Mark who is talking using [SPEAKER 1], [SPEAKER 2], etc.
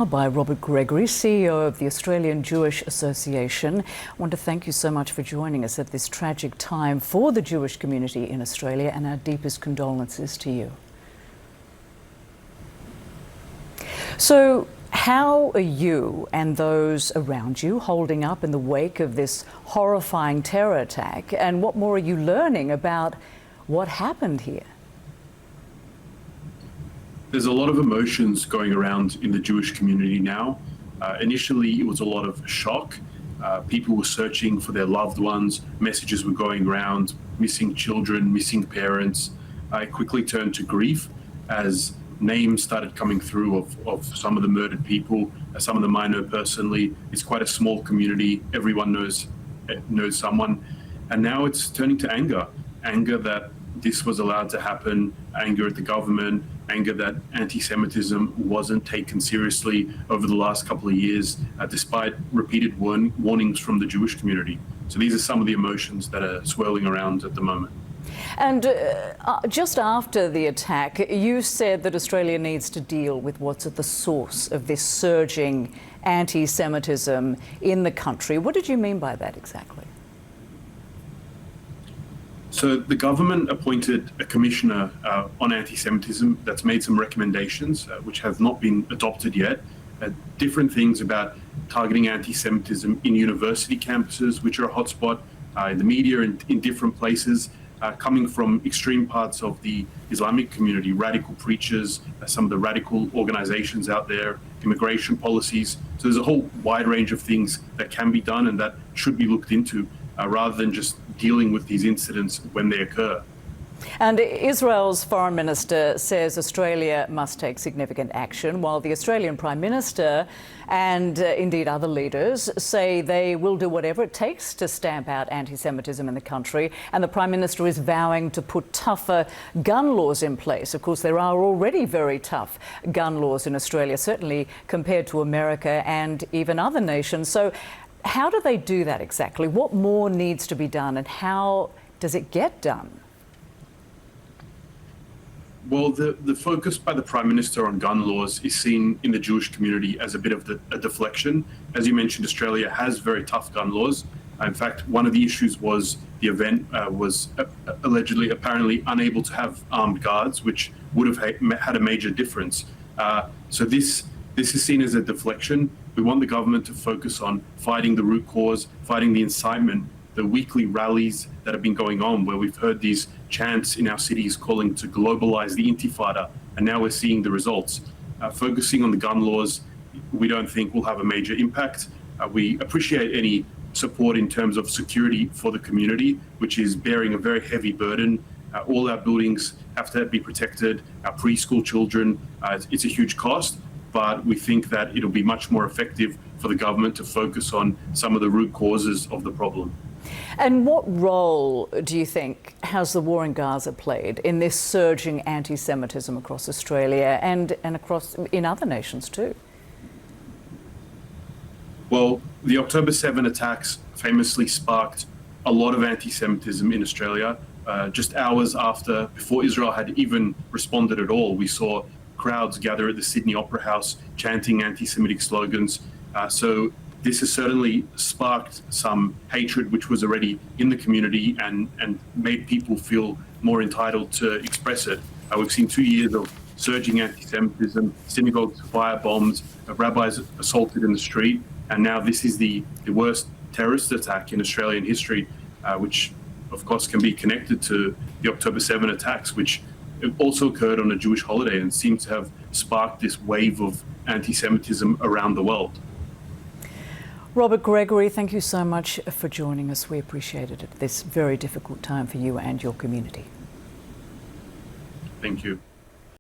[SPEAKER 1] By Robert Gregory, CEO of the Australian Jewish Association. I want to thank you so much for joining us at this tragic time for the Jewish community in Australia, and our deepest condolences to you. So, how are you and those around you holding up in the wake of this horrifying terror attack, and what more are you learning about what happened here?
[SPEAKER 2] There's a lot of emotions going around in the Jewish community now. Initially, it was a lot of shock. People were searching for their loved ones. Messages were going around, missing children, missing parents. It quickly turned to grief as names started coming through of some of the murdered people. Some of them I know personally. It's quite a small community. Everyone knows someone. And now it's turning to anger. Anger that this was allowed to happen, anger at the government, anger that anti-Semitism wasn't taken seriously over the last couple of years, despite repeated warnings from the Jewish community. So these are some of the emotions that are swirling around at the moment.
[SPEAKER 1] And just after the attack, you said that Australia needs to deal with what's at the source of this surging anti-Semitism in the country. What did you mean by that exactly?
[SPEAKER 2] So the government appointed a commissioner on anti-Semitism that's made some recommendations, which have not been adopted yet. Different things about targeting anti-Semitism in university campuses, which are a hotspot, in the media, in different places, coming from extreme parts of the Islamic community, radical preachers, some of the radical organizations out there, immigration policies. So there's a whole wide range of things that can be done and that should be looked into, rather than just dealing with these incidents when they occur.
[SPEAKER 1] And Israel's foreign minister says Australia must take significant action, while the Australian Prime Minister and indeed other leaders say they will do whatever it takes to stamp out anti-Semitism in the country. And the Prime Minister is vowing to put tougher gun laws in place. Of course, there are already very tough gun laws in Australia, certainly compared to America and even other nations. So how do they do that exactly? What more needs to be done, and how does it get done?
[SPEAKER 2] Well, the focus by the Prime Minister on gun laws is seen in the Jewish community as a bit of a deflection. As you mentioned, Australia has very tough gun laws. In fact, one of the issues was the event was apparently unable to have armed guards, which would have had a major difference. So this is seen as a deflection. We want the government to focus on fighting the root cause, fighting the incitement, the weekly rallies that have been going on, where we've heard these chants in our cities calling to globalize the intifada, and now we're seeing the results. Focusing on the gun laws, we don't think will have a major impact. We appreciate any support in terms of security for the community, which is bearing a very heavy burden. All our buildings have to be protected, our preschool children, it's a huge cost. But we think that it'll be much more effective for the government to focus on some of the root causes of the problem.
[SPEAKER 1] And what role do you think has the war in Gaza played in this surging anti-Semitism across Australia and across in other nations too?
[SPEAKER 2] Well, the October 7 attacks famously sparked a lot of anti-Semitism in Australia. Just hours before Israel had even responded at all, we saw crowds gather at the Sydney Opera House chanting anti-Semitic slogans. So this has certainly sparked some hatred which was already in the community and made people feel more entitled to express it. We've seen 2 years of surging anti-Semitism, synagogues firebombed, rabbis assaulted in the street, and now this is the worst terrorist attack in Australian history, which of course can be connected to the October 7 attacks, which it also occurred on a Jewish holiday and seems to have sparked this wave of anti-Semitism around the world.
[SPEAKER 1] Robert Gregory, thank you so much for joining us. We appreciate it at this very difficult time for you and your community.
[SPEAKER 2] Thank you.